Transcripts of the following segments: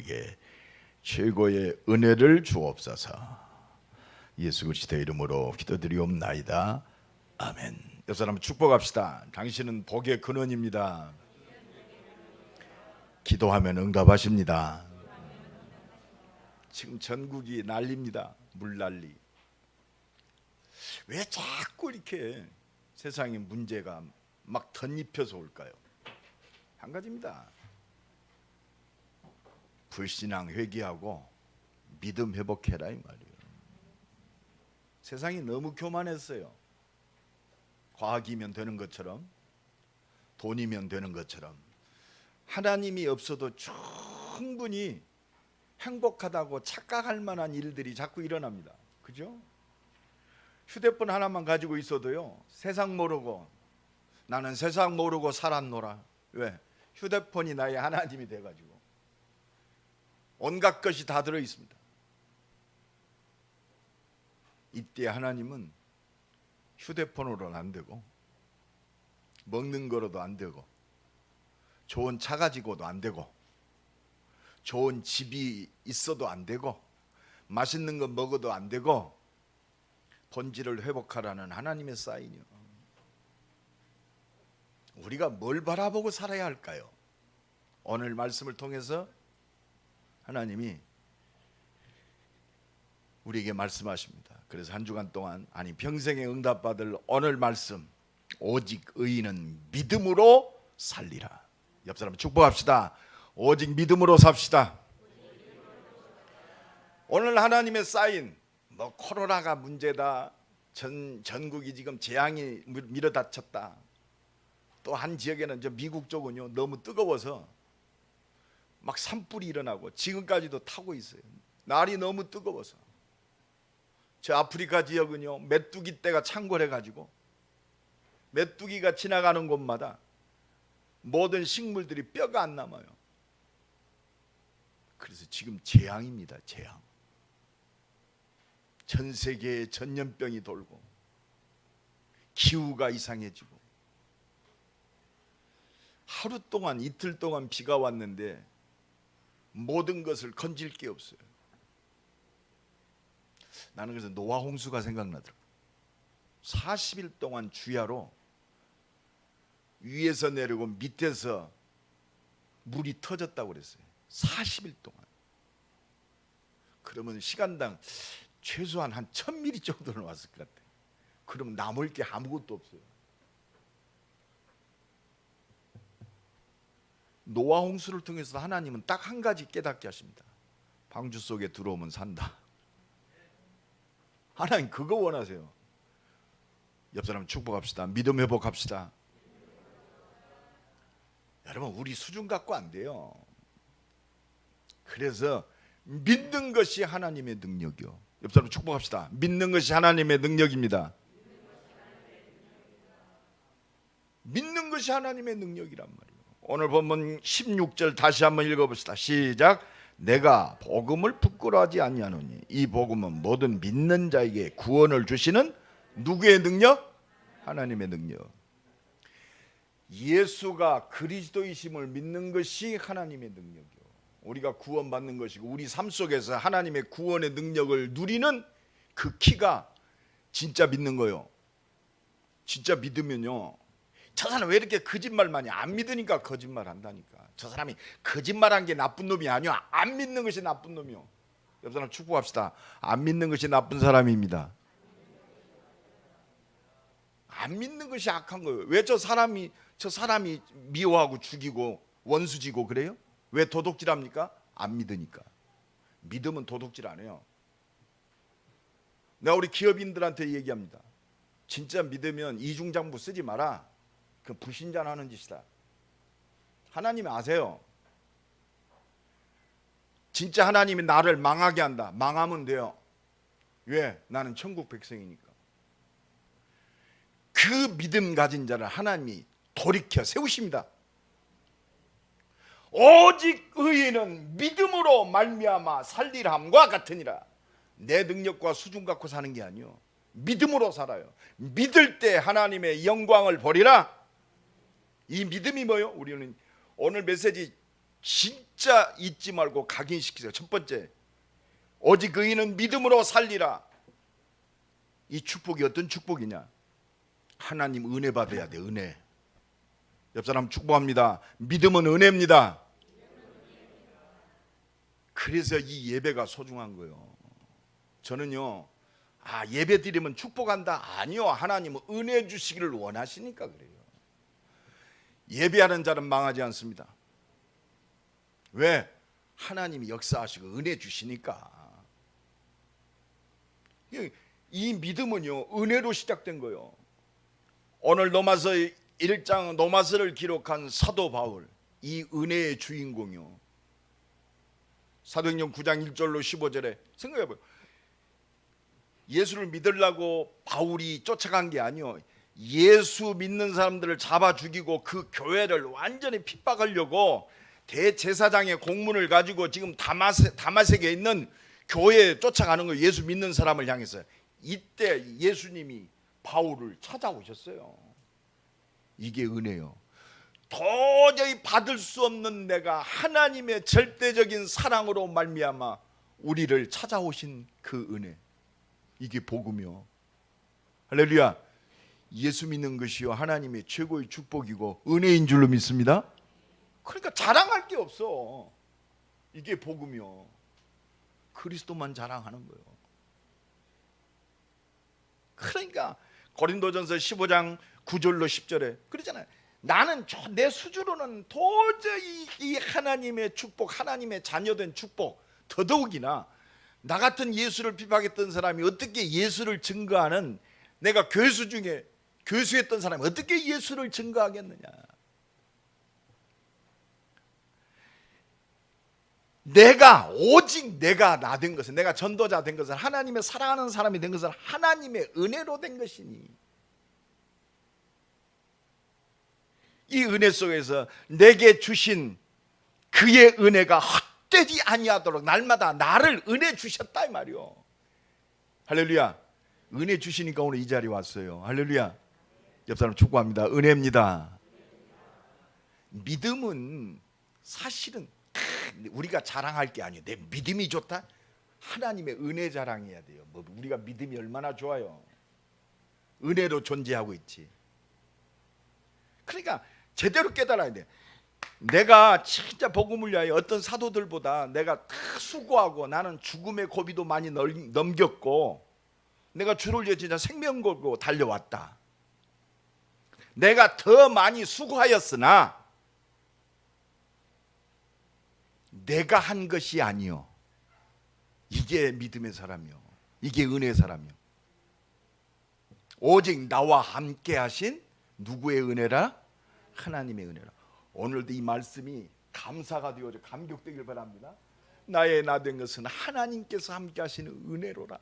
우리에게 최고의 은혜를 주옵소서. 예수 그리스도의 이름으로 기도드리옵나이다. 아멘. 옆 사람 축복합시다. 당신은 복의 근원입니다. 기도하면 응답하십니다. 지금 전국이 난리입니다. 물난리. 왜 자꾸 이렇게 세상에 문제가 막 덧입혀서 올까요? 한 가지입니다. 불신앙 회개하고 믿음 회복해라 이 말이에요. 세상이 너무 교만했어요. 과학이면 되는 것처럼, 돈이면 되는 것처럼, 하나님이 없어도 충분히 행복하다고 착각할 만한 일들이 자꾸 일어납니다. 그죠? 휴대폰 하나만 가지고 있어도요, 세상 모르고, 나는 세상 모르고 살았노라. 왜? 휴대폰이 나의 하나님이 돼가지고 온갖 것이 다 들어있습니다. 이때 하나님은 휴대폰으로는 안 되고, 먹는 거로도 안 되고, 좋은 차 가지고도 안 되고, 좋은 집이 있어도 안 되고, 맛있는 거 먹어도 안 되고, 본질을 회복하라는 하나님의 사인이요. 우리가 뭘 바라보고 살아야 할까요? 오늘 말씀을 통해서 하나님이 우리에게 말씀하십니다. 그래서 한 주간 동안, 아니 평생에 응답받을 오늘 말씀, 오직 의인은 믿음으로 살리라. 옆 사람 축복합시다. 오직 믿음으로 삽시다. 오늘 하나님의 사인, 뭐 코로나가 문제다, 전국이 지금 재앙이 밀어닥쳤다, 또 한 지역에는 저 미국 쪽은요 너무 뜨거워서 막 산불이 일어나고 지금까지도 타고 있어요. 날이 너무 뜨거워서. 저 아프리카 지역은요 메뚜기 떼가 창궐해가지고 메뚜기가 지나가는 곳마다 모든 식물들이 뼈가 안 남아요. 그래서 지금 재앙입니다. 재앙. 전 세계에 전염병이 돌고 기후가 이상해지고, 하루 동안 이틀 동안 비가 왔는데 모든 것을 건질 게 없어요. 나는 그래서 노아 홍수가 생각나더라고요. 40일 동안 주야로 위에서 내리고 밑에서 물이 터졌다고 그랬어요. 40일 동안. 그러면 시간당 최소한 한 1000mm 정도는 왔을 것 같아요. 그러면 남을 게 아무것도 없어요. 노아 홍수를 통해서 하나님은 딱 한 가지 깨닫게 하십니다. 방주 속에 들어오면 산다. 하나님 그거 원하세요. 옆 사람 축복합시다. 믿음 회복합시다. 여러분 우리 수준 갖고 안 돼요. 그래서 믿는 것이 하나님의 능력이요. 옆 사람 축복합시다. 믿는 것이 하나님의 능력입니다. 믿는 것이 하나님의 능력이란 말이에요. 오늘 본문 16절 다시 한번 읽어봅시다. 시작. 내가 복음을 부끄러워하지 아니하노니 이 복음은 모든 믿는 자에게 구원을 주시는 누구의 능력? 하나님의 능력. 예수가 그리스도이심을 믿는 것이 하나님의 능력이요. 우리가 구원받는 것이고 우리 삶 속에서 하나님의 구원의 능력을 누리는 그 키가 진짜 믿는 거예요. 진짜 믿으면요, 저 사람 왜 이렇게 거짓말 많이, 안 믿으니까 거짓말 한다니까. 저 사람이 거짓말한 게 나쁜 놈이 아니야. 안 믿는 것이 나쁜 놈이요. 옆 사람 축복합시다. 안 믿는 것이 나쁜 사람입니다. 안 믿는 것이 악한 거예요. 왜 저 사람이 미워하고 죽이고 원수지고 그래요? 왜 도둑질합니까? 안 믿으니까. 믿으면 도둑질 안 해요. 내가 우리 기업인들한테 얘기합니다. 진짜 믿으면 이중장부 쓰지 마라. 그 불신자는 하는 짓이다. 하나님이 아세요. 진짜 하나님이 나를 망하게 한다. 망하면 돼요. 왜? 나는 천국 백성이니까. 그 믿음 가진 자를 하나님이 돌이켜 세우십니다. 오직 의인은 믿음으로 말미암아 살리람과 같으니라. 내 능력과 수준 갖고 사는 게 아니요, 믿음으로 살아요. 믿을 때 하나님의 영광을 보리라. 이 믿음이 뭐요? 우리는 오늘 메시지 진짜 잊지 말고 각인시키세요. 첫 번째, 오직 의인은 믿음으로 살리라. 이 축복이 어떤 축복이냐? 하나님 은혜 받아야 돼. 은혜. 옆 사람 축복합니다. 믿음은 은혜입니다. 그래서 이 예배가 소중한 거예요. 저는요, 예배 드리면 축복한다? 아니요. 하나님은 은혜 주시기를 원하시니까 그래요. 예배하는 자는 망하지 않습니다. 왜? 하나님이 역사하시고 은혜 주시니까. 이 믿음은요, 은혜로 시작된 거예요. 오늘 로마서 1장 로마서를 기록한 사도 바울, 이 은혜의 주인공이요. 사도행전 9장 1절로 15절에 생각해봐요. 예수를 믿으려고 바울이 쫓아간 게 아니요, 예수 믿는 사람들을 잡아 죽이고 그 교회를 완전히 핍박하려고 대제사장의 공문을 가지고 지금 다마섹에 있는 교회에 쫓아가는 거예요. 예수 믿는 사람을 향해서. 이때 예수님이 바울을 찾아오셨어요. 이게 은혜요. 도저히 받을 수 없는 내가 하나님의 절대적인 사랑으로 말미암아 우리를 찾아오신 그 은혜, 이게 복음이요. 할렐루야. 예수 믿는 것이요 하나님의 최고의 축복이고 은혜인 줄로 믿습니다. 그러니까 자랑할 게 없어. 이게 복음이요. 그리스도만 자랑하는 거예요. 그러니까 고린도전서 15장 9절로 10절에 그러잖아요. 나는 내 수준으로는 도저히 이 하나님의 축복, 하나님의 자녀된 축복, 더더욱이나 나 같은 예수를 핍박했던 사람이 어떻게 예수를 증거하는, 내가 교수 중에 교수했던 사람이 어떻게 예수를 증거하겠느냐. 오직 내가 나 된 것은, 내가 전도자 된 것은, 하나님의 사랑하는 사람이 된 것은 하나님의 은혜로 된 것이니, 이 은혜 속에서 내게 주신 그의 은혜가 헛되지 아니하도록 날마다 나를 은혜 주셨다 이 말이요. 할렐루야. 은혜 주시니까 오늘 이 자리에 왔어요. 할렐루야. 옆 사람 축복합니다. 은혜입니다. 믿음은 사실은 우리가 자랑할 게 아니에요. 내 믿음이 좋다? 하나님의 은혜 자랑해야 돼요. 우리가 믿음이 얼마나 좋아요. 은혜로 존재하고 있지. 그러니까 제대로 깨달아야 돼. 내가 진짜 복음을 위하여 어떤 사도들보다 내가 수고하고, 나는 죽음의 고비도 많이 넘겼고, 내가 주를 위해 진짜 생명 걸고 달려왔다. 내가 더 많이 수고하였으나 내가 한 것이 아니요. 이게 믿음의 사람이요. 이게 은혜의 사람이요. 오직 나와 함께 하신 누구의 은혜라? 하나님의 은혜라. 오늘도 이 말씀이 감사가 되어져 감격되길 바랍니다. 나의 나 된 것은 하나님께서 함께 하시는 은혜로라.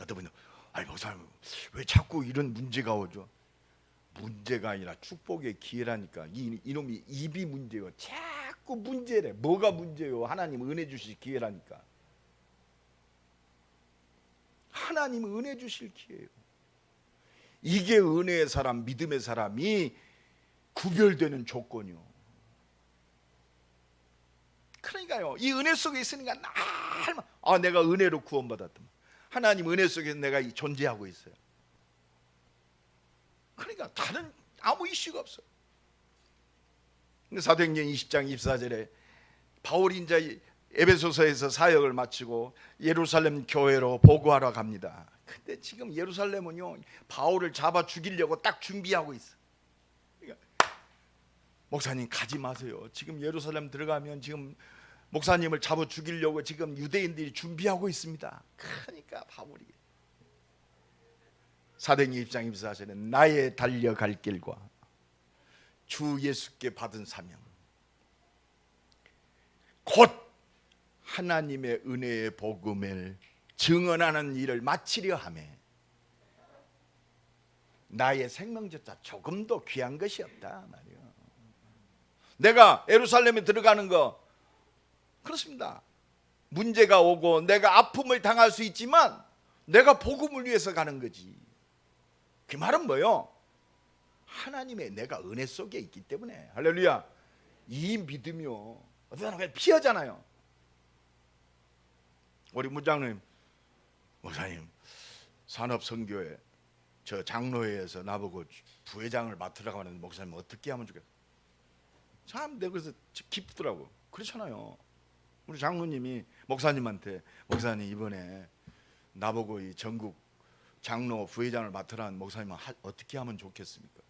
어떤 분은 목사님 왜 자꾸 이런 문제가 오죠? 문제가 아니라 축복의 기회라니까. 이놈이 입이 문제요. 자꾸 문제래. 뭐가 문제요? 하나님 은혜 주실 기회라니까. 하나님 은혜 주실 기회예요. 이게 은혜의 사람, 믿음의 사람이 구별되는 조건이요. 그러니까요, 이 은혜 속에 있으니까 내가 은혜로 구원받았다. 하나님 은혜 속에 내가 존재하고 있어요. 그러니까 다른 아무 이슈가 없어요. 사도행전 20장 24절에 바울이 이제 에베소서에서 사역을 마치고 예루살렘 교회로 보고하러 갑니다. 근데 지금 예루살렘은요, 바울을 잡아 죽이려고 딱 준비하고 있어. 그러니까 목사님 가지 마세요. 지금 예루살렘 들어가면 지금 목사님을 잡아 죽이려고 지금 유대인들이 준비하고 있습니다. 그러니까 바울이 사도행전 20장 24절에 나의 달려갈 길과 주 예수께 받은 사명, 곧 하나님의 은혜의 복음을 증언하는 일을 마치려 하매 나의 생명조차 조금도 귀한 것이 없다 말이요. 내가 예루살렘에 들어가는 거 그렇습니다. 문제가 오고 내가 아픔을 당할 수 있지만 내가 복음을 위해서 가는 거지. 그 말은 뭐요? 하나님의 내가 은혜 속에 있기 때문에. 할렐루야. 이 믿음이요, 어떤 사람은 그냥 피하잖아요. 우리 목사님 산업선교회 저 장로회에서 나보고 부회장을 맡으라고 하는데 목사님 어떻게 하면 좋겠어요? 참 내가 그래서 기쁘더라고. 그렇잖아요. 우리 장로님이 목사님한테 목사님 이번에 나보고 이 전국 장로 부회장을 맡으라는 목사님은 어떻게 하면 좋겠습니까?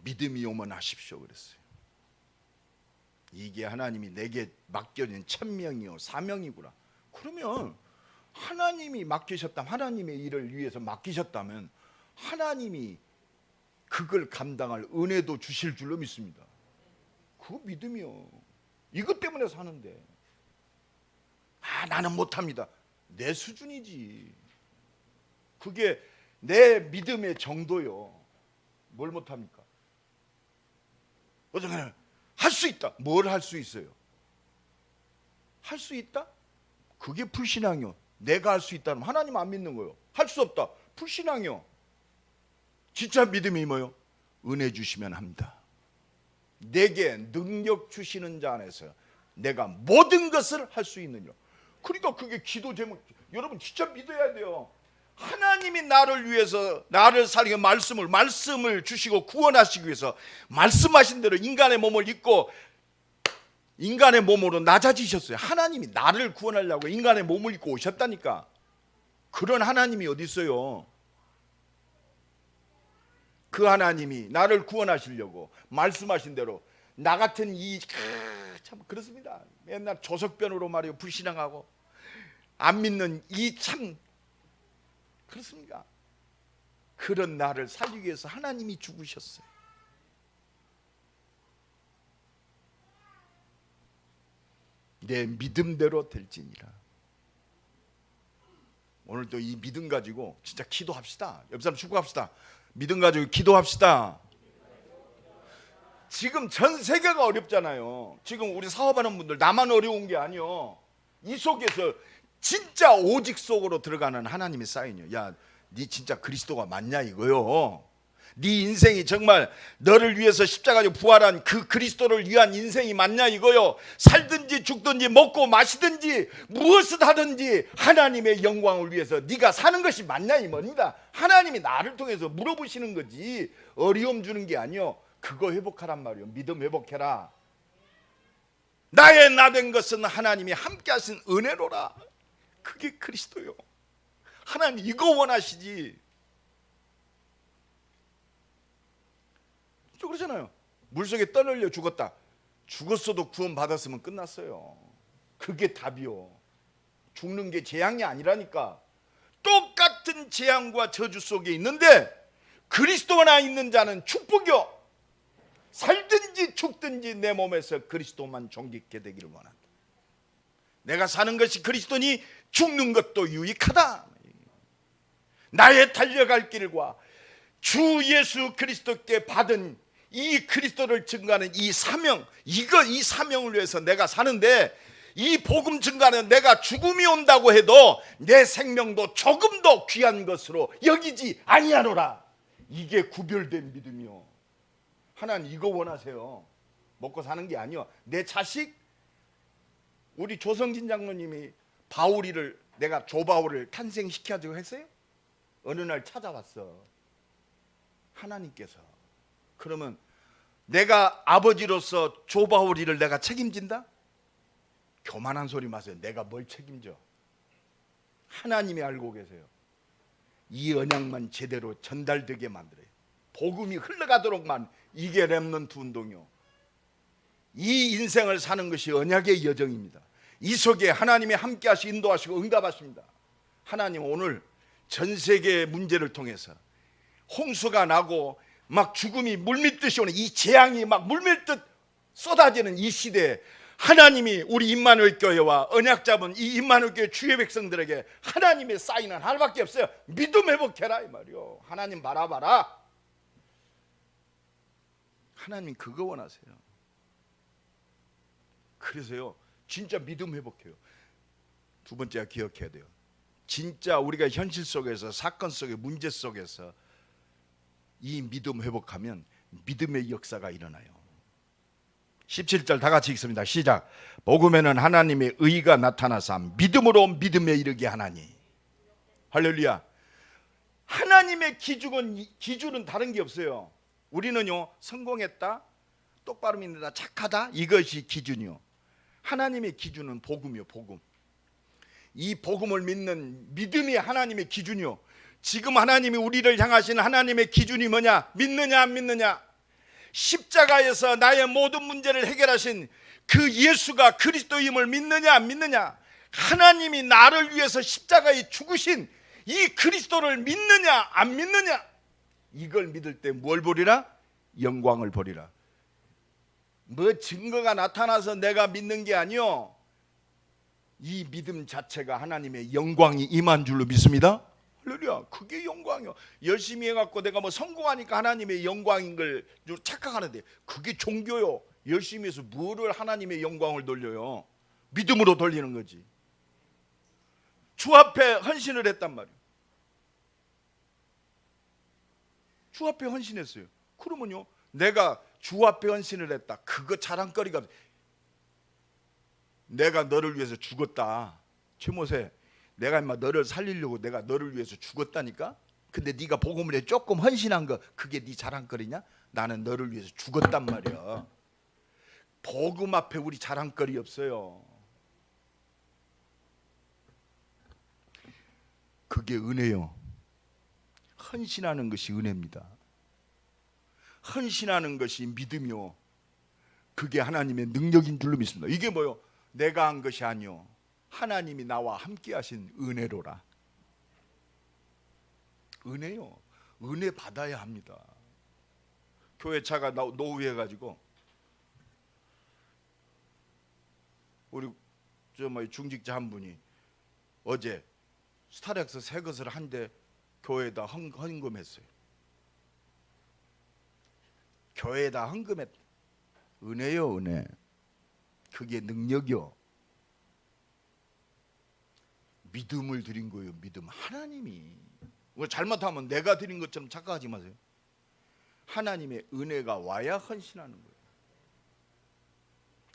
믿음이 오면 하십시오 그랬어요. 이게 하나님이 내게 맡겨진 천명이요 사명이구나. 그러면 하나님이 맡기셨다면, 하나님의 일을 위해서 맡기셨다면 하나님이 그걸 감당할 은혜도 주실 줄로 믿습니다. 그거 믿음이요. 이것 때문에 사는데 나는 못합니다. 내 수준이지. 그게 내 믿음의 정도요. 뭘 못합니까? 어쩌면 할 수 있다. 뭘 할 수 있어요? 할 수 있다? 그게 불신앙이요. 내가 할 수 있다면 하나님 안 믿는 거요. 할 수 없다. 불신앙이요. 진짜 믿음이 뭐요? 은혜 주시면 합니다. 내게 능력 주시는 자 안에서 내가 모든 것을 할 수 있느냐. 그러니까 그게 기도 제목. 여러분 진짜 믿어야 돼요. 하나님이 나를 위해서 나를 살리게 말씀을 주시고 구원하시기 위해서 말씀하신 대로 인간의 몸을 입고 인간의 몸으로 낮아지셨어요. 하나님이 나를 구원하려고 인간의 몸을 입고 오셨다니까. 그런 하나님이 어디 있어요? 그 하나님이 나를 구원하시려고 말씀하신 대로 나 같은 참 그렇습니다. 맨날 조석변으로 말이요 불신앙하고 안 믿는 이 참 그렇습니까? 그런 나를 살리기 위해서 하나님이 죽으셨어요. 내 믿음대로 될지니라. 오늘도 이 믿음 가지고 진짜 기도합시다. 옆 사람 축복합시다. 믿음 가지고 기도합시다. 지금 전 세계가 어렵잖아요. 지금 우리 사업하는 분들 나만 어려운 게 아니요. 이 속에서 진짜 오직 속으로 들어가는 하나님의 사인이요. 야, 네 진짜 그리스도가 맞냐 이거요. 네 인생이 정말 너를 위해서 십자가로 부활한 그 그리스도를 위한 인생이 맞냐 이거요. 살든지 죽든지 먹고 마시든지 무엇을 하든지 하나님의 영광을 위해서 네가 사는 것이 맞냐 이 말입니다. 하나님이 나를 통해서 물어보시는 거지 어려움 주는 게 아니요. 그거 회복하란 말이요. 믿음 회복해라. 나의 나 된 것은 하나님이 함께 하신 은혜로라. 그게 그리스도요. 하나님 이거 원하시지. 그러잖아요. 물속에 떠널려 죽었다. 죽었어도 구원 받았으면 끝났어요. 그게 답이요. 죽는 게 재앙이 아니라니까. 똑같은 재앙과 저주 속에 있는데 그리스도 안에 있는 자는 축복이요. 살든지 죽든지 내 몸에서 그리스도만 존귀케 되기를 원한다. 내가 사는 것이 그리스도니 죽는 것도 유익하다. 나의 달려갈 길과 주 예수 그리스도께 받은 이 그리스도를 증거하는 이 사명, 이 사명을 위해서 내가 사는데 이 복음 증거하는 내가 죽음이 온다고 해도 내 생명도 조금 더 귀한 것으로 여기지 아니하노라. 이게 구별된 믿음이요. 하나님 이거 원하세요. 먹고 사는 게 아니요. 내 자식, 우리 조성진 장로님이 바울이를 내가 조바울을 탄생시켜주고 했어요. 어느 날 찾아왔어. 하나님께서. 그러면 내가 아버지로서 조바울이를 내가 책임진다? 교만한 소리 마세요. 내가 뭘 책임져? 하나님이 알고 계세요. 이 언약만 제대로 전달되게 만들어요. 복음이 흘러가도록만. 이게 렘넌트 운동이요. 이 인생을 사는 것이 언약의 여정입니다. 이 속에 하나님이 함께 하시고 인도하시고 응답하십니다. 하나님 오늘 전 세계의 문제를 통해서 홍수가 나고 막 죽음이 물밀듯이 오는 이 재앙이 막 물밀듯 쏟아지는 이 시대에 하나님이 우리 임마누엘 교회와 언약 잡은 이 임마누엘 교회 주의 백성들에게 하나님의 사인은 하나밖에 없어요. 믿음 회복해라 이 말이요. 하나님 바라봐라. 하나님 그거 원하세요. 그래서요 진짜 믿음 회복해요. 두 번째가 기억해야 돼요. 진짜 우리가 현실 속에서, 사건 속에, 문제 속에서 이 믿음 회복하면 믿음의 역사가 일어나요. 17절 다 같이 읽습니다. 시작. 복음에는 하나님의 의가 나타나사 믿음으로 믿음에 이르게 하나니. 할렐루야. 하나님의 기준은 다른 게 없어요. 우리는요, 성공했다, 똑바로 믿는다, 착하다, 이것이 기준이요. 하나님의 기준은 복음이요. 복음. 이 복음을 믿는 믿음이 하나님의 기준이요. 지금 하나님이 우리를 향하신 하나님의 기준이 뭐냐? 믿느냐 안 믿느냐? 십자가에서 나의 모든 문제를 해결하신 그 예수가 그리스도임을 믿느냐 안 믿느냐? 하나님이 나를 위해서 십자가에 죽으신 이 그리스도를 믿느냐 안 믿느냐? 이걸 믿을 때 뭘 보리라? 영광을 보리라. 뭐 증거가 나타나서 내가 믿는 게 아니요, 이 믿음 자체가 하나님의 영광이 임한 줄로 믿습니다. 할렐루야. 그게 영광이요. 열심히 해갖고 내가 뭐 성공하니까 하나님의 영광인 걸 착각하는데, 그게 종교요. 열심히 해서 뭐를 하나님의 영광을 돌려요? 믿음으로 돌리는 거지. 주 앞에 헌신을 했단 말이에요. 주 앞에 헌신했어요. 그러면요, 내가 주 앞에 헌신을 했다, 그거 자랑거리가, 내가 너를 위해서 죽었다. 최모세, 내가 인마 너를 살리려고 내가 너를 위해서 죽었다니까? 근데 네가 복음을 해 조금 헌신한 거, 그게 네 자랑거리냐? 나는 너를 위해서 죽었단 말이야. 복음 앞에 우리 자랑거리 없어요. 그게 은혜요. 헌신하는 것이 은혜입니다. 헌신하는 것이 믿음이요. 그게 하나님의 능력인 줄로 믿습니다. 이게 뭐요? 내가 한 것이 아니요, 하나님이 나와 함께 하신 은혜로라. 은혜요. 은혜 받아야 합니다. 교회 차가 노후해가지고 우리 중직자 한 분이 어제 스타렉스 새 것을 한 대 교회에다 헌금했어요. 교회에다 헌금했다. 은혜요, 은혜. 그게 능력이요. 믿음을 드린 거예요. 믿음. 하나님이. 잘못하면 내가 드린 것처럼 착각하지 마세요. 하나님의 은혜가 와야 헌신하는 거예요.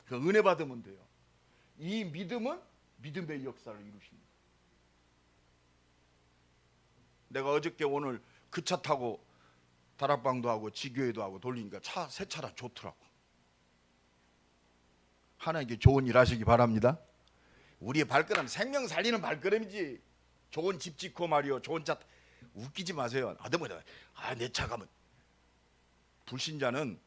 그 은혜 받으면 돼요. 이 믿음은 믿음의 역사를 이루십니다. 내가 어저께 오늘 그 차 타고 다락방도 하고 지교회도 하고 돌리니까 새 차라 좋더라고. 하나님께 좋은 일 하시기 바랍니다. 우리의 발걸음, 생명 살리는 발걸음이지. 좋은 집 짓고 말이요, 좋은 차. 웃기지 마세요. 내 차 가면. 불신자는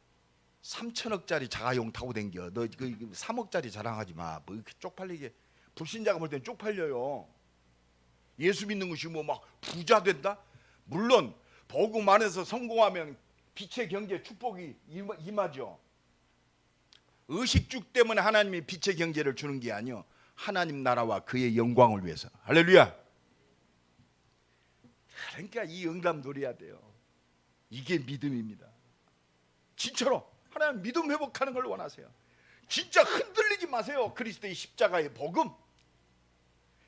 3천억짜리 자가용 타고 댕겨. 너 3억짜리 자랑하지 마. 뭐 이렇게 쪽팔리게. 불신자가 볼 때는 쪽팔려요. 예수 믿는 것이 뭐 막 부자 된다? 물론 복음 안에서 성공하면 빛의 경제 축복이 임하죠. 의식주 때문에 하나님이 빛의 경제를 주는 게 아니요, 하나님 나라와 그의 영광을 위해서. 할렐루야. 그러니까 이 응답 누려야 돼요. 이게 믿음입니다. 진짜로 하나님 믿음 회복하는 걸 원하세요. 진짜 흔들리지 마세요. 그리스도의 십자가의 복음,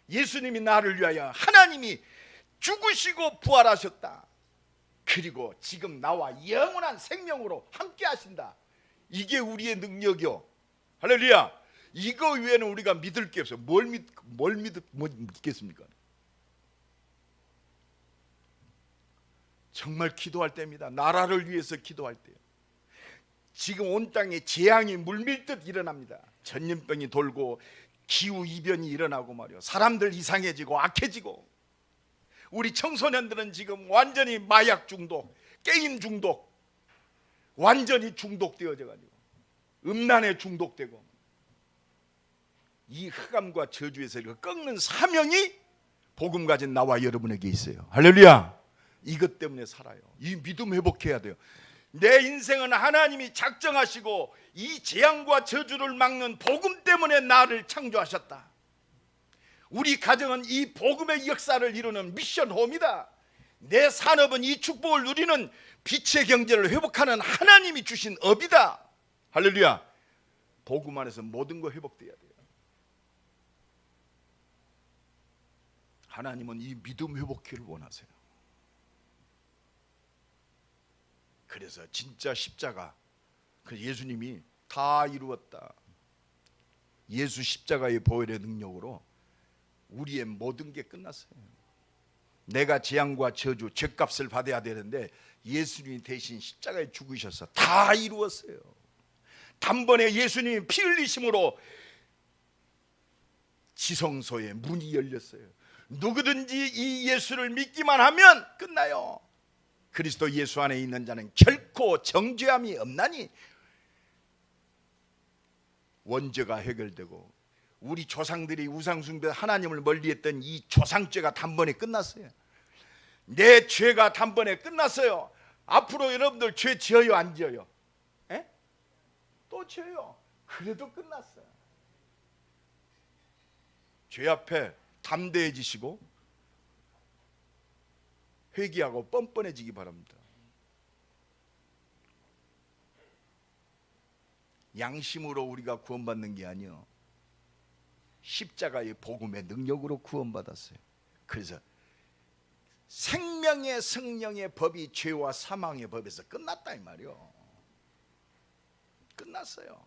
예수님이 나를 위하여 하나님이 죽으시고 부활하셨다. 그리고 지금 나와 영원한 생명으로 함께 하신다. 이게 우리의 능력이요. 할렐루야. 이거 외에는 우리가 믿을 게 없어요. 뭘 믿겠습니까? 정말 기도할 때입니다. 나라를 위해서 기도할 때요. 지금 온 땅에 재앙이 물밀듯 일어납니다. 전염병이 돌고 기후 이변이 일어나고 말이요, 사람들 이상해지고 악해지고, 우리 청소년들은 지금 완전히 마약 중독, 게임 중독, 완전히 중독되어져 가지고 음란에 중독되고, 이 흑암과 저주에서 꺾는 사명이 복음 가진 나와 여러분에게 있어요. 할렐루야. 이것 때문에 살아요. 이 믿음 회복해야 돼요. 내 인생은 하나님이 작정하시고 이 재앙과 저주를 막는 복음 때문에 나를 창조하셨다. 우리 가정은 이 복음의 역사를 이루는 미션 홈이다. 내 산업은 이 축복을 누리는 빛의 경제를 회복하는 하나님이 주신 업이다. 할렐루야. 복음 안에서 모든 거 회복돼야 돼요. 하나님은 이 믿음 회복기를 원하세요. 그래서 진짜 십자가, 그 예수님이 다 이루었다. 예수 십자가의 보혈의 능력으로 우리의 모든 게 끝났어요. 내가 재앙과 저주, 죄값을 받아야 되는데 예수님이 대신 십자가에 죽으셔서 다 이루었어요. 단번에 예수님이 피 흘리심으로 지성소의 문이 열렸어요. 누구든지 이 예수를 믿기만 하면 끝나요. 그리스도 예수 안에 있는 자는 결코 정죄함이 없나니, 원죄가 해결되고 우리 조상들이 우상숭배 하나님을 멀리했던 이 조상죄가 단번에 끝났어요. 내 죄가 단번에 끝났어요. 앞으로 여러분들 죄 지어요, 안 지어요? 에? 또 지어요. 그래도 끝났어요. 죄 앞에 담대해지시고 회개하고 뻔뻔해지기 바랍니다. 양심으로 우리가 구원받는 게 아니요, 십자가의 복음의 능력으로 구원받았어요. 그래서 생명의 성령의 법이 죄와 사망의 법에서 끝났다 이 말이요. 끝났어요.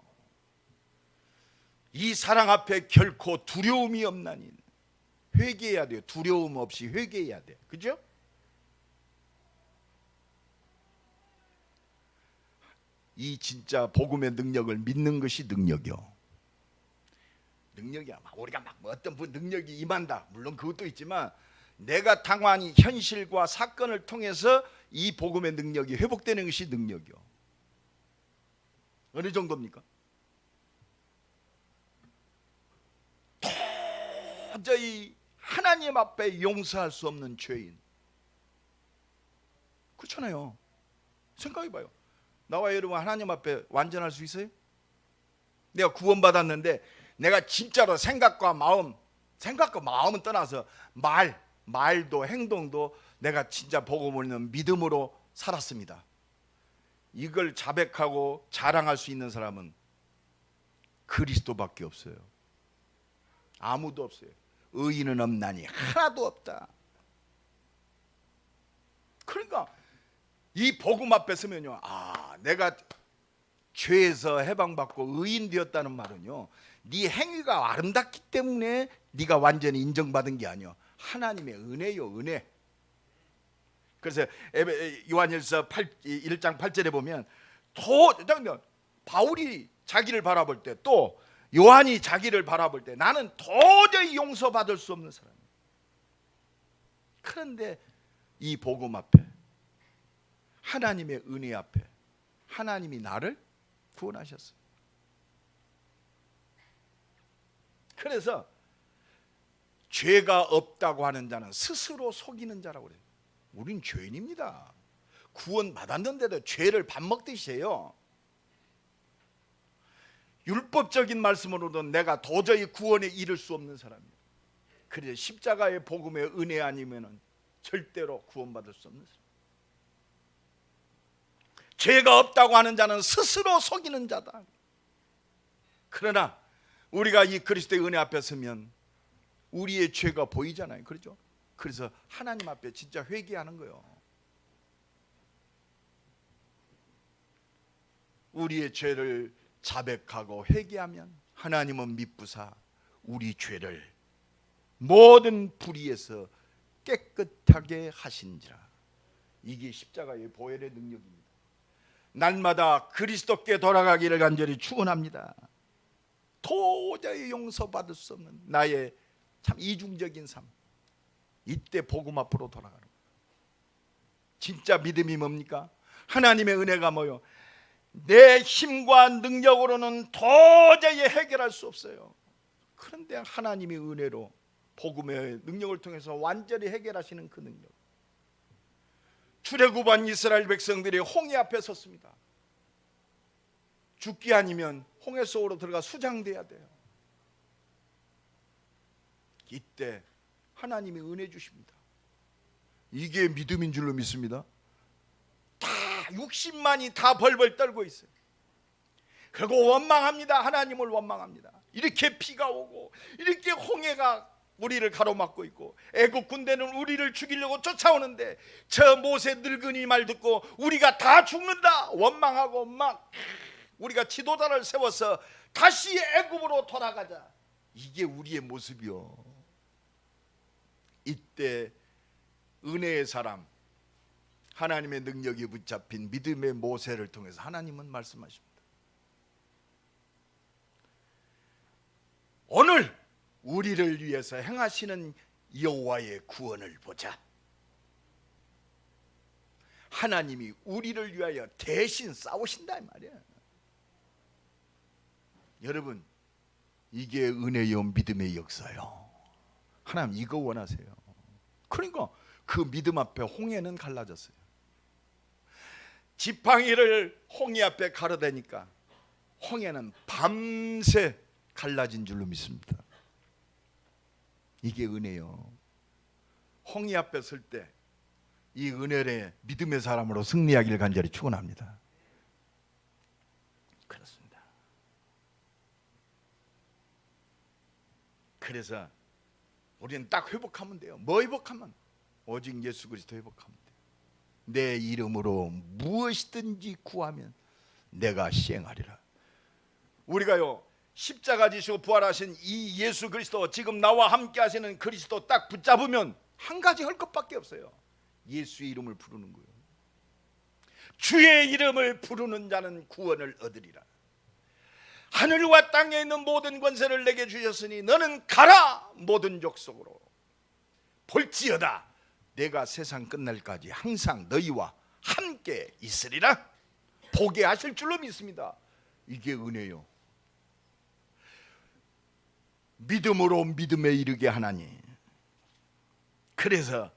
이 사랑 앞에 결코 두려움이 없나니, 회개해야 돼요. 두려움 없이 회개해야 돼요. 그죠? 이 진짜 복음의 능력을 믿는 것이 능력이요. 능력이야. 우리가 막 어떤 능력이 임한다, 물론 그것도 있지만 내가 당한 이 현실과 사건을 통해서 이 복음의 능력이 회복되는 것이 능력이요. 어느 정도입니까? 도저히 하나님 앞에 용서할 수 없는 죄인, 그렇잖아요. 생각해봐요. 나와 여러분 하나님 앞에 완전할 수 있어요? 내가 구원받았는데 내가 진짜로 생각과 마음은 떠나서 말도 행동도 내가 진짜 복음을 있는 믿음으로 살았습니다. 이걸 자백하고 자랑할 수 있는 사람은 그리스도밖에 없어요. 아무도 없어요. 의인은 없나니 하나도 없다. 그러니까 이 복음 앞에 서면요, 내가 죄에서 해방받고 의인 되었다는 말은요, 네 행위가 아름답기 때문에 네가 완전히 인정받은 게 아니요, 하나님의 은혜요, 은혜. 그래서 요한일서 1장 8절에 보면 바울이 자기를 바라볼 때, 또 요한이 자기를 바라볼 때 나는 도저히 용서받을 수 없는 사람이에요. 그런데 이 복음 앞에, 하나님의 은혜 앞에 하나님이 나를 구원하셨어요. 그래서 죄가 없다고 하는 자는 스스로 속이는 자라고 그래요. 우린 죄인입니다. 구원 받았는데도 죄를 밥 먹듯이 해요. 율법적인 말씀으로도 내가 도저히 구원에 이를 수 없는 사람이에요. 그래서 십자가의 복음의 은혜 아니면은 절대로 구원받을 수 없는 사람. 죄가 없다고 하는 자는 스스로 속이는 자다. 그러나 우리가 이 그리스도의 은혜 앞에 서면 우리의 죄가 보이잖아요. 그렇죠? 그래서 하나님 앞에 진짜 회개하는 거예요. 우리의 죄를 자백하고 회개하면 하나님은 미쁘사 우리 죄를 모든 불의에서 깨끗하게 하신지라. 이게 십자가의 보혈의 능력입니다. 날마다 그리스도께 돌아가기를 간절히 축원합니다. 도저히 용서받을 수 없는 나의 참 이중적인 삶, 이때 복음 앞으로 돌아가는 거예요. 진짜 믿음이 뭡니까? 하나님의 은혜가 뭐요? 내 힘과 능력으로는 도저히 해결할 수 없어요. 그런데 하나님의 은혜로 복음의 능력을 통해서 완전히 해결하시는 그 능력. 출애굽한 이스라엘 백성들이 홍해 앞에 섰습니다. 죽기 아니면 홍해 속으로 들어가 수장돼야 돼요. 이때 하나님이 은혜 주십니다. 이게 믿음인 줄로 믿습니다. 다 60만이 다 벌벌 떨고 있어요. 그리고 원망합니다. 하나님을 원망합니다. 이렇게 비가 오고 이렇게 홍해가 우리를 가로막고 있고 애국 군대는 우리를 죽이려고 쫓아오는데 저 모세 늙은이 말 듣고 우리가 다 죽는다 원망하고 막 우리가 지도자를 세워서 다시 애굽으로 돌아가자. 이게 우리의 모습이요. 이때 은혜의 사람, 하나님의 능력이 붙잡힌 믿음의 모세를 통해서 하나님은 말씀하십니다. 오늘 우리를 위해서 행하시는 여호와의 구원을 보자. 하나님이 우리를 위하여 대신 싸우신다 이 말이야. 여러분, 이게 은혜요 믿음의 역사요. 하나님 이거 원하세요. 그러니까 그 믿음 앞에 홍해는 갈라졌어요. 지팡이를 홍해 앞에 가로대니까 홍해는 밤새 갈라진 줄로 믿습니다. 이게 은혜요. 홍해 앞에 설 때 이 은혜의 믿음의 사람으로 승리하기를 간절히 축원합니다. 그렇습니다. 그래서 우리는 딱 회복하면 돼요. 뭐 회복하면? 오직 예수 그리스도 회복하면 돼요. 내 이름으로 무엇이든지 구하면 내가 시행하리라. 우리가요 십자가 지시고 부활하신 이 예수 그리스도, 지금 나와 함께 하시는 그리스도 딱 붙잡으면 한 가지 할 것밖에 없어요. 예수의 이름을 부르는 거예요. 주의 이름을 부르는 자는 구원을 얻으리라. 하늘과 땅에 있는 모든 권세를 내게 주셨으니 너는 가라 모든 족속으로. 볼지어다 내가 세상 끝날까지 항상 너희와 함께 있으리라. 보게 하실 줄로 믿습니다. 이게 은혜요. 믿음으로 믿음에 이르게 하나니. 그래서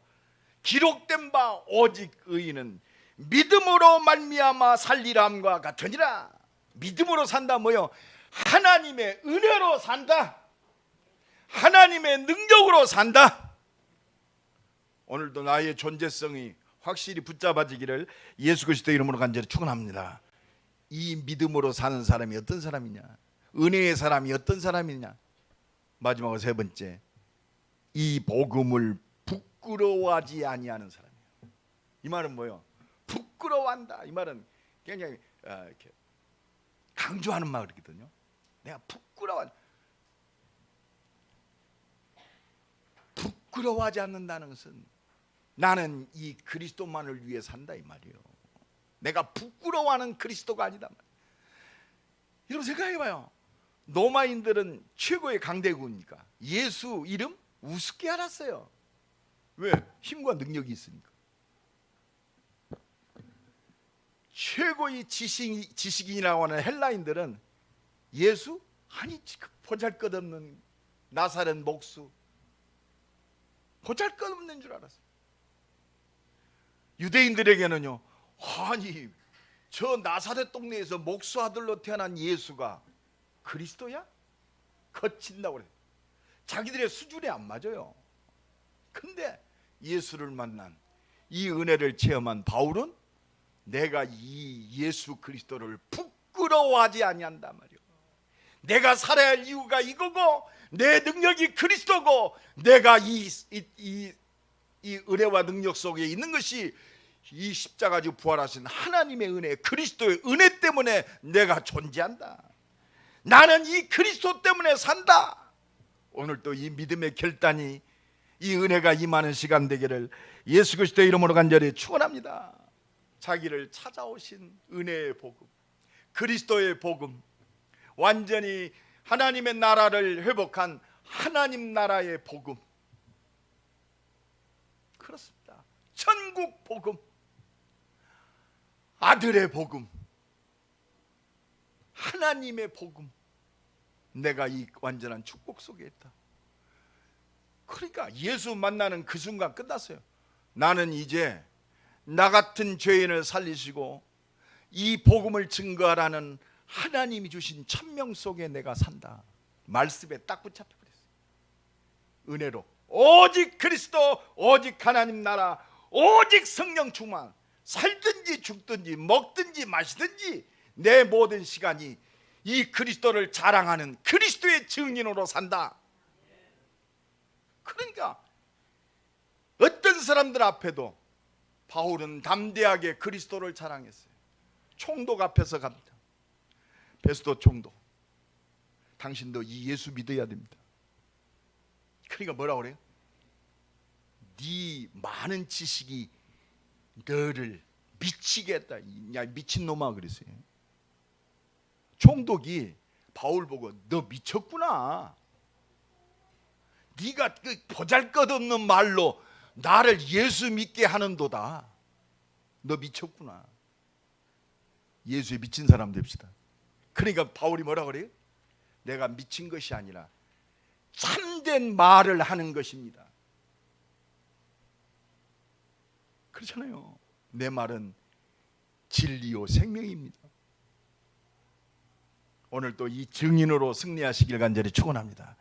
기록된 바 오직 의인은 믿음으로 말미암아 살리람과 같으니라. 믿음으로 산다 뭐요? 하나님의 은혜로 산다. 하나님의 능력으로 산다. 오늘도 나의 존재성이 확실히 붙잡아지기를 예수 그리스도 이름으로 간절히 축원합니다. 이 믿음으로 사는 사람이 어떤 사람이냐? 은혜의 사람이 어떤 사람이냐? 마지막으로 세 번째, 이 복음을 부끄러워하지 아니하는 사람이에요. 이 말은 뭐예요? 부끄러워한다. 이 말은 굉장히 이렇게 강조하는 말이거든요. 내가 부끄러워하지 않는다는 것은 나는 이 그리스도만을 위해 산다 이 말이에요. 내가 부끄러워하는 그리스도가 아니다 말이에요. 여러분 생각해봐요. 로마인들은 최고의 강대국이니까 예수 이름 우습게 알았어요. 왜? 힘과 능력이 있으니까. 최고의 지식인이라고 하는 헬라인들은 예수? 아니 보잘것없는 나사렛 목수, 보잘것없는 줄 알았어요. 유대인들에게는요, 아니 저 나사렛 동네에서 목수 아들로 태어난 예수가 그리스도야? 거친다고 그래. 자기들의 수준에 안 맞아요. 근데 예수를 만난, 이 은혜를 체험한 바울은 내가 이 예수 그리스도를 부끄러워하지 아니한단 말이에요. 내가 살아야 할 이유가 이거고, 내 능력이 그리스도고, 내가 이 은혜와 능력 속에 있는 것이 이 십자가지고 부활하신 하나님의 은혜, 그리스도의 은혜 때문에 내가 존재한다. 나는 이 그리스도 때문에 산다. 오늘 또 이 믿음의 결단이, 이 은혜가 임하는 시간 되기를 예수 그리스도의 이름으로 간절히 축원합니다. 자기를 찾아오신 은혜의 복음, 그리스도의 복음, 완전히 하나님의 나라를 회복한 하나님 나라의 복음, 그렇습니다. 천국 복음, 아들의 복음, 하나님의 복음. 내가 이 완전한 축복 속에 있다. 그러니까 예수 만나는 그 순간 끝났어요. 나는 이제 나 같은 죄인을 살리시고 이 복음을 증거하라는 하나님이 주신 천명 속에 내가 산다. 말씀에 딱 붙잡혀 버렸어요. 은혜로 오직 그리스도, 오직 하나님 나라, 오직 성령 충만. 살든지 죽든지 먹든지 마시든지 내 모든 시간이 이 그리스도를 자랑하는 그리스도의 증인으로 산다. 그러니까 어떤 사람들 앞에도 바울은 담대하게 그리스도를 자랑했어요. 총독 앞에서 갑니다. 베스도 총독, 당신도 이 예수 믿어야 됩니다. 그러니까 뭐라고 그래요? 네 많은 지식이 너를 미치게 했다. 야 미친놈아 그랬어요. 총독이 바울 보고 너 미쳤구나. 네가 그 보잘것없는 말로 나를 예수 믿게 하는도다. 너 미쳤구나. 예수에 미친 사람 됩시다. 그러니까 바울이 뭐라 그래요? 내가 미친 것이 아니라 참된 말을 하는 것입니다. 그렇잖아요. 내 말은 진리요 생명입니다. 오늘 또 이 증인으로 승리하시길 간절히 축원합니다.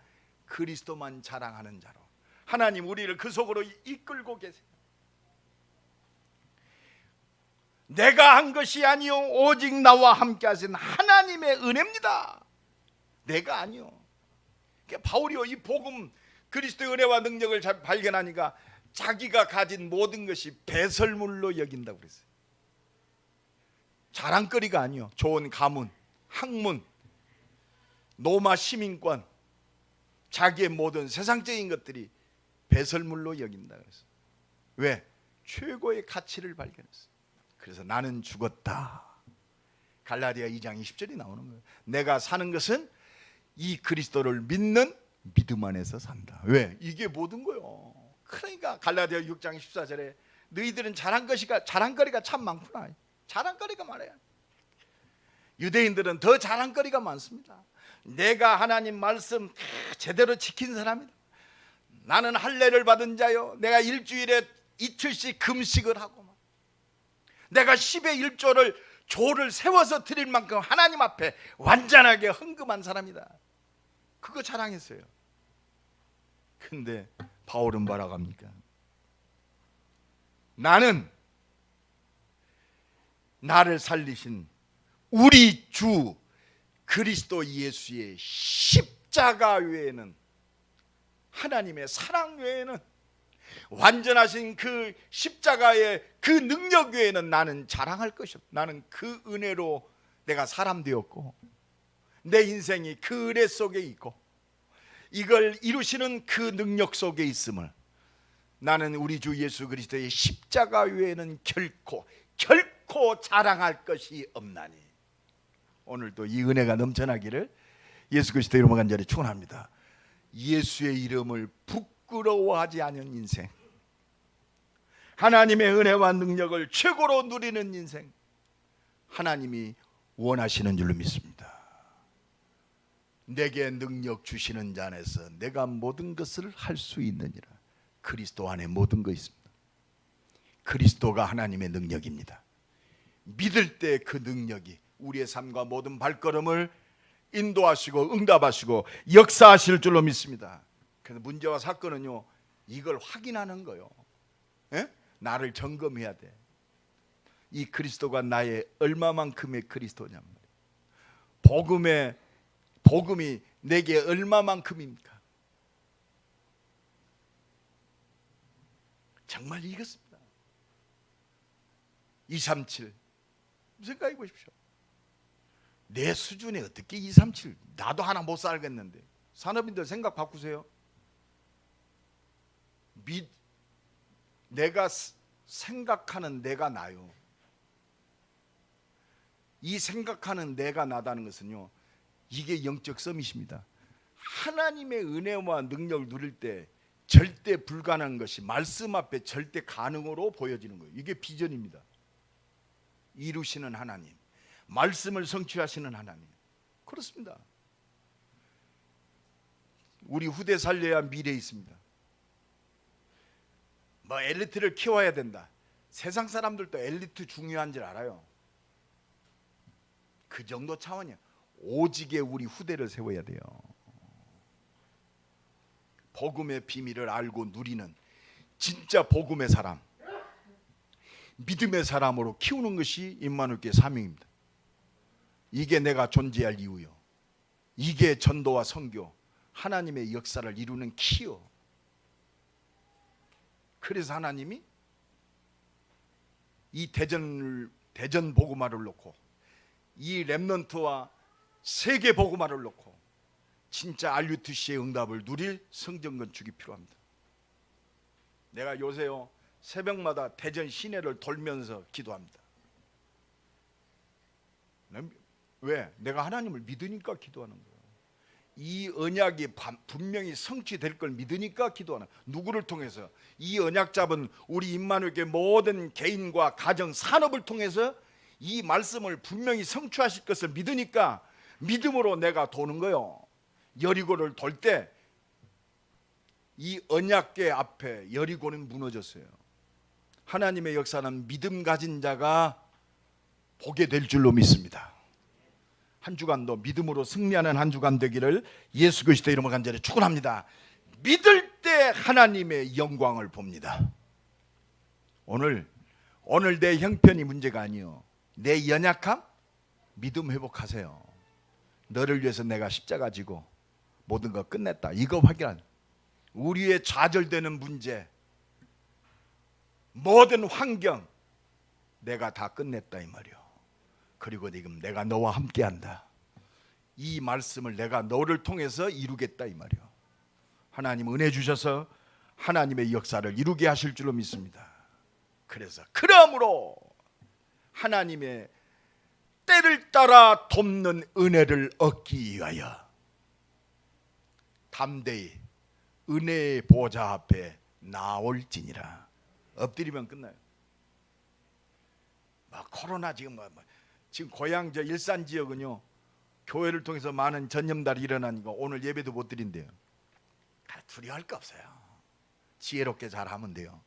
그리스도만 자랑하는 자로 하나님 우리를 그 속으로 이끌고 계세요. 내가 한 것이 아니요 오직 나와 함께 하신 하나님의 은혜입니다. 내가 아니요. 그러니까 바울이요 이 복음 그리스도의 은혜와 능력을 잘 발견하니까 자기가 가진 모든 것이 배설물로 여긴다고 그랬어요. 자랑거리가 아니요. 좋은 가문, 학문, 노마 시민권, 자기의 모든 세상적인 것들이 배설물로 여긴다 그랬어요. 왜? 최고의 가치를 발견했어요. 그래서 나는 죽었다. 갈라디아 2장 20절이 나오는 거예요. 내가 사는 것은 이 그리스도를 믿는 믿음 안에서 산다. 왜? 이게 모든 거요. 그러니까 갈라디아 6장 14절에 너희들은 자랑거리가 참 많구나. 자랑거리가 많아요. 유대인들은 더 자랑거리가 많습니다. 내가 하나님 말씀 제대로 지킨 사람이다. 나는 할례를 받은 자요. 내가 일주일에 이틀씩 금식을 하고 내가 10의 1조를 조를 세워서 드릴 만큼 하나님 앞에 완전하게 헌금한 사람이다. 그거 자랑했어요. 근데 바울은 뭐라고 합니까? 나는 나를 살리신 우리 주 그리스도 예수의 십자가 외에는, 하나님의 사랑 외에는, 완전하신 그 십자가의 그 능력 외에는 나는 자랑할 것이 없다. 나는 그 은혜로 내가 사람 되었고 내 인생이 그 은혜 속에 있고 이걸 이루시는 그 능력 속에 있음을 나는 우리 주 예수 그리스도의 십자가 외에는 결코 자랑할 것이 없나니. 오늘도 이 은혜가 넘쳐나기를 예수 그리스도 이름으로 간절히 축원합니다. 예수의 이름을 부끄러워하지 않은 인생, 하나님의 은혜와 능력을 최고로 누리는 인생, 하나님이 원하시는 줄로 믿습니다. 내게 능력 주시는 자 안에서 내가 모든 것을 할 수 있느니라. 그리스도 안에 모든 것 있습니다. 그리스도가 하나님의 능력입니다. 믿을 때 그 능력이 우리의 삶과 모든 발걸음을 인도하시고 응답하시고 역사하실 줄로 믿습니다. 그래서 문제와 사건은요, 이걸 확인하는 거예요. 예? 나를 점검해야 돼. 이 그리스도가 나의 얼마만큼의 그리스도냐. 복음이 내게 얼마만큼입니까? 정말 이것입니다. 237 생각해 보십시오. 내 수준에 어떻게 237, 나도 하나 못 살겠는데. 산업인들 생각 바꾸세요. 내가 생각하는 내가 나요. 이 생각하는 내가 나다는 것은요, 이게 영적 서밋입니다. 하나님의 은혜와 능력을 누릴 때 절대 불가능한 것이 말씀 앞에 절대 가능으로 보여지는 거예요. 이게 비전입니다. 이루시는 하나님, 말씀을 성취하시는 하나님. 그렇습니다. 우리 후대 살려야 미래 있습니다. 뭐 엘리트를 키워야 된다. 세상 사람들도 엘리트 중요한 줄 알아요. 그 정도 차원이야. 오직에 우리 후대를 세워야 돼요. 복음의 비밀을 알고 누리는 진짜 복음의 사람, 믿음의 사람으로 키우는 것이 임마누엘교회 사명입니다. 이게 내가 존재할 이유요. 이게 전도와 선교, 하나님의 역사를 이루는 키요. 그래서 하나님이 이 대전 복음화를 놓고 이 렘넌트와 세계 복음화를 놓고 진짜 RUTC의 응답을 누릴 성전 건축이 필요합니다. 내가 요새요 새벽마다 대전 시내를 돌면서 기도합니다. 왜? 내가 하나님을 믿으니까 기도하는 거예요. 이 언약이 분명히 성취될 걸 믿으니까 기도하는. 누구를 통해서? 이 언약 잡은 우리 임마누엘교회 모든 개인과 가정, 산업을 통해서 이 말씀을 분명히 성취하실 것을 믿으니까 믿음으로 내가 도는 거예요. 여리고를 돌 때 이 언약궤 앞에 여리고는 무너졌어요. 하나님의 역사는 믿음 가진 자가 보게 될 줄로 믿습니다. 한 주간도 믿음으로 승리하는 한 주간 되기를 예수 그리스도의 이름으로 간절히 축원합니다. 믿을 때 하나님의 영광을 봅니다. 오늘 내 형편이 문제가 아니요, 내 연약함 믿음 회복하세요. 너를 위해서 내가 십자가 지고 모든 거 끝냈다, 이거 확인한. 우리의 좌절되는 문제, 모든 환경 내가 다 끝냈다 이 말이요. 그리고 지금 내가 너와 함께한다, 이 말씀을 내가 너를 통해서 이루겠다 이 말이요. 하나님 은혜 주셔서 하나님의 역사를 이루게 하실 줄로 믿습니다. 그래서 그러므로 하나님의 때를 따라 돕는 은혜를 얻기 위하여 담대히 은혜의 보좌 앞에 나올지니라. 엎드리면 끝나요. 코로나 지금 고향 저 일산 지역은요, 교회를 통해서 많은 전염달이 일어나니까 오늘 예배도 못 드린대요. 두려워할 거 없어요. 지혜롭게 잘하면 돼요.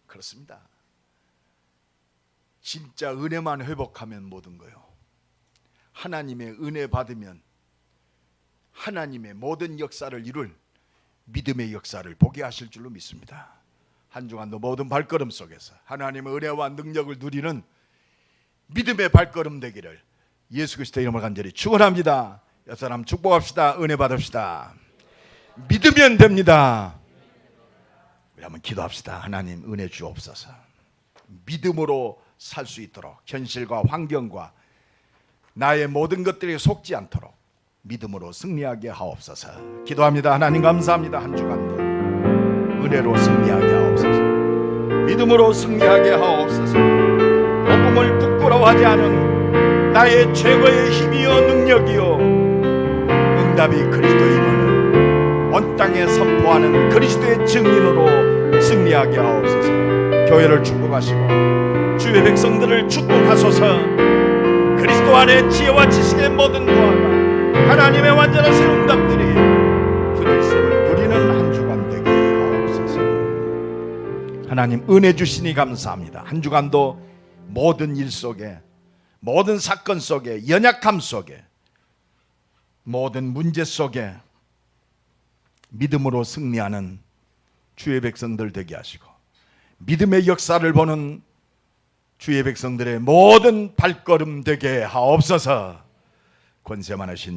그렇습니다. 진짜 은혜만 회복하면 모든 거요. 하나님의 은혜 받으면 하나님의 모든 역사를 이룰 믿음의 역사를 보게 하실 줄로 믿습니다. 한 주간도 모든 발걸음 속에서 하나님의 은혜와 능력을 누리는 믿음의 발걸음 되기를 예수 그리스도의 이름으로 간절히 축원합니다. 옆 사람 축복합시다. 은혜 받읍시다. 믿으면 됩니다. 우리 한번 기도합시다. 하나님 은혜 주옵소서. 믿음으로 살 수 있도록, 현실과 환경과 나의 모든 것들에 속지 않도록 믿음으로 승리하게 하옵소서. 기도합니다. 하나님 감사합니다. 한 주간도 은혜로 승리하게 하옵소서. 믿음으로 승리하게 하옵소서. 복음을 부끄러워하지 않은 나의 최고의 힘이요 능력이요 응답이 그리스도임을 온 땅에 선포하는 그리스도의 증인으로 승리하게 하옵소서. 교회를 축복하시고 주의 백성들을 축복하소서. 그리스도 안에 지혜와 지식의 모든 도화가 하나님의 완전한 새 응답들이 들어있음을 누리는 한 주간 되게 하옵소서. 하나님 은혜 주시니 감사합니다. 한 주간도 모든 일 속에, 모든 사건 속에, 연약함 속에, 모든 문제 속에 믿음으로 승리하는 주의 백성들 되게 하시고 믿음의 역사를 보는 주의 백성들의 모든 발걸음 되게 하옵소서. 권세 많으신